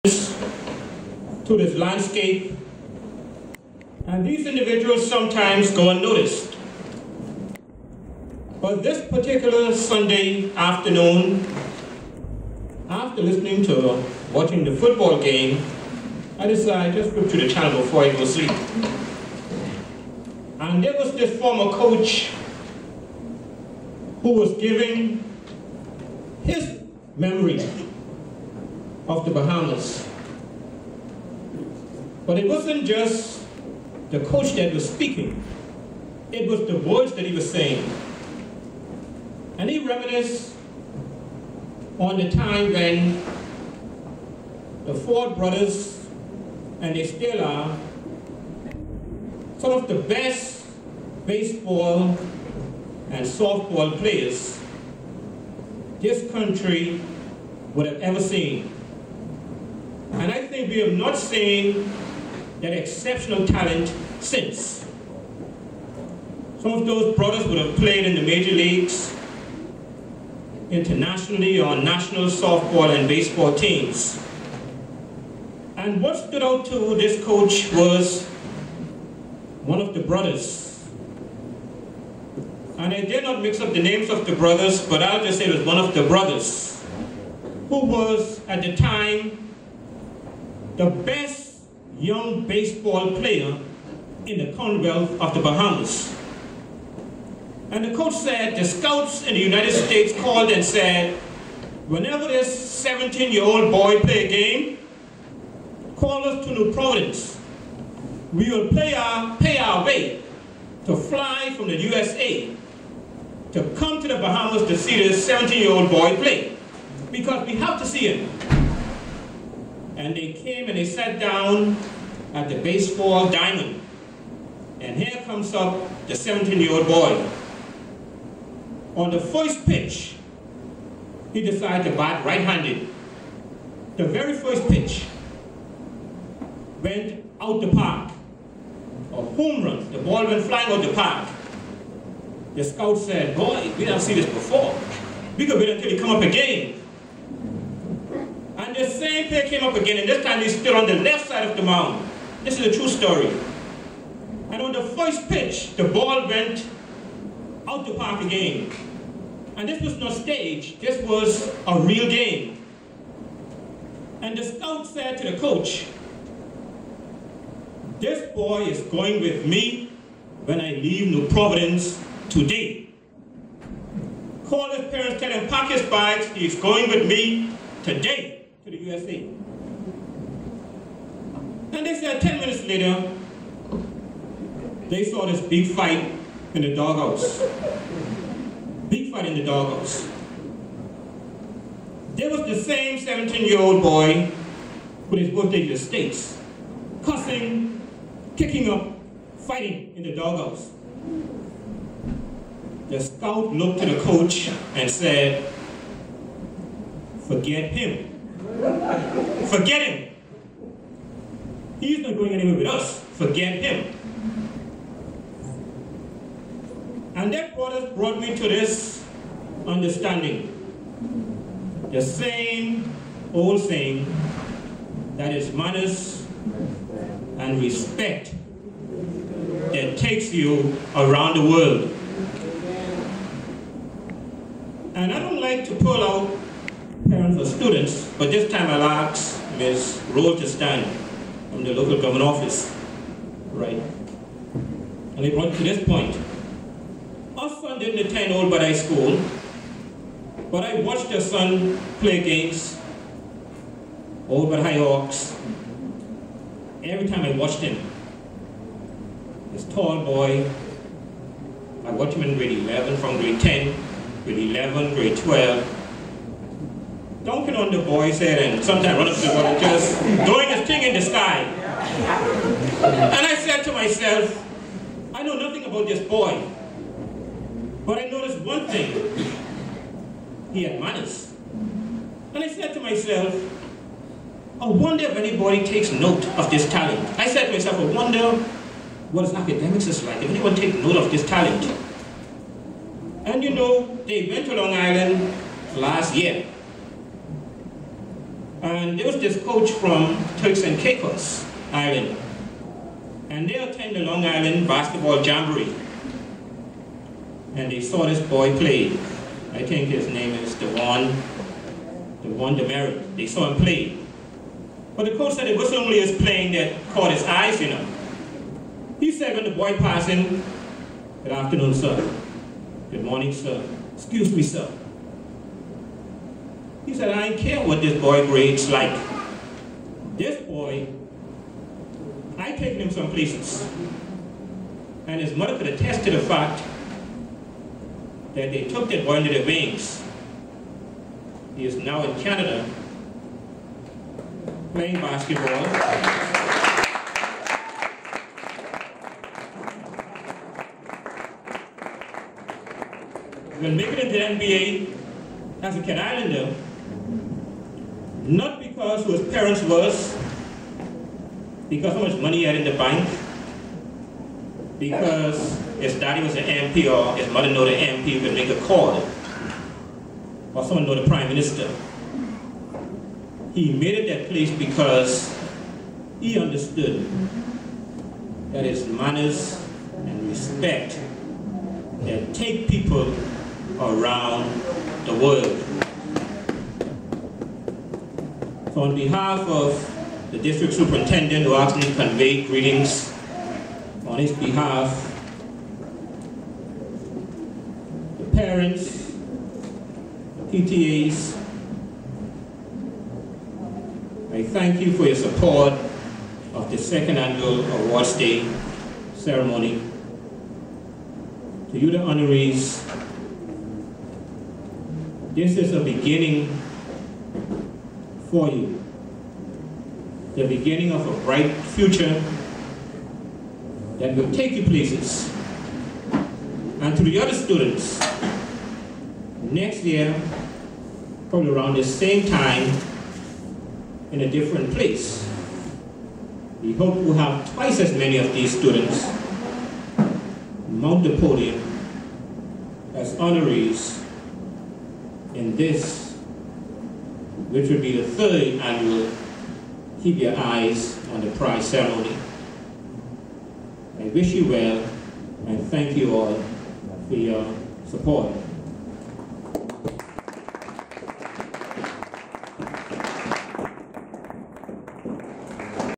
to this landscape, and these individuals sometimes go unnoticed. But this particular Sunday afternoon, after listening to watching the football game, I decided just flip to the channel before I go to sleep. And there was this former coach who was giving his memory of the Bahamas. But it wasn't just the coach that was speaking, it was the words that he was saying. And he reminisced on the time when the Ford brothers, and they still are, some of the best baseball and softball players this country would have ever seen. And I think we have not seen that exceptional talent since. Some of those brothers would have played in the major leagues, internationally, on national softball and baseball teams. And what stood out to this coach was one of the brothers. And I did not mix up the names of the brothers, but I'll just say it was one of the brothers who was, at the time, the best young baseball player in the Commonwealth of the Bahamas. And the coach said the scouts in the United States called and said, whenever this 17-year-old boy play a game, call us to New Providence. We will pay our way to fly from the USA to come to the Bahamas to see this 17-year-old boy play, because we have to see him. And they came and they sat down at the baseball diamond. And here comes up the 17-year-old boy. On the first pitch, he decided to bat right-handed. The very first pitch went out the park. A home run. The ball went flying out the park. The scout said, boy, we didn't see this before. We could wait until he come up again. And the same player came up again, and this time he stood on the left side of the mound. This is a true story. And on the first pitch, the ball went out the park again. And this was not staged, this was a real game. And the scout said to the coach, this boy is going with me when I leave New Providence today. Call his parents, tell him pack his bags, he's going with me today to the USA. And they said 10 minutes later, they saw this big fight in the doghouse. Big fight in the doghouse. There was the same 17-year-old boy with his birthday to the States, cussing, kicking up, fighting in the doghouse. The scout looked to the coach and said, forget him. Forget him. He's not going anywhere with us. Forget him. And that brought me to this understanding. The same old saying that is manners and respect that takes you around the world. And I don't like to pull out parents or students, but this time I'll ask Ms. Rose to stand from the local government office. Right. And they brought to this point. Our son didn't attend Old Baha'i School, but I watched their son play games, Old Baha'i Hawks. Every time I watched him, this tall boy, I watched him in grade 11, from grade 10, grade 11, grade 12, dunking on the boy's head and sometimes run up to the water, just doing his thing in the sky. And I said to myself, I know nothing about this boy, but I noticed one thing. He had manners. And I said to myself, I wonder if anybody takes note of this talent. I said to myself, I wonder what his academics is like, if anyone takes note of this talent. And you know, they went to Long Island last year. And there was this coach from Turks and Caicos Island. And they attended the Long Island Basketball Jamboree. And they saw this boy play. I think his name is Devon Demerit. They saw him play. But the coach said it wasn't only his playing that caught his eyes, you know. He said when the boy passed him, "Good afternoon, sir. Good morning, sir. Excuse me, sir." He said, "I don't care what this boy grades like. This boy, I taken him some places." And his mother could attest to the fact that they took that boy under their wings. He is now in Canada playing basketball. When making it to the NBA as a Cat Islander, not because who his parents was, because how much money he had in the bank, because his daddy was an MP or his mother knew the MP could make a call, or someone know the Prime Minister. He made it that place because he understood that his manners and respect that take people around the world. So on behalf of the district superintendent who asked me to convey greetings on his behalf, the parents, the PTAs, I thank you for your support of the second annual Awards Day ceremony. To you, the honorees, this is a beginning for you. The beginning of a bright future that will take you places. And to the other students, next year, probably around the same time, in a different place, we hope we'll have twice as many of these students mount the podium as honorees in this, which will be the third annual Keep Your Eyes on the Prize ceremony. I wish you well and thank you all for your support.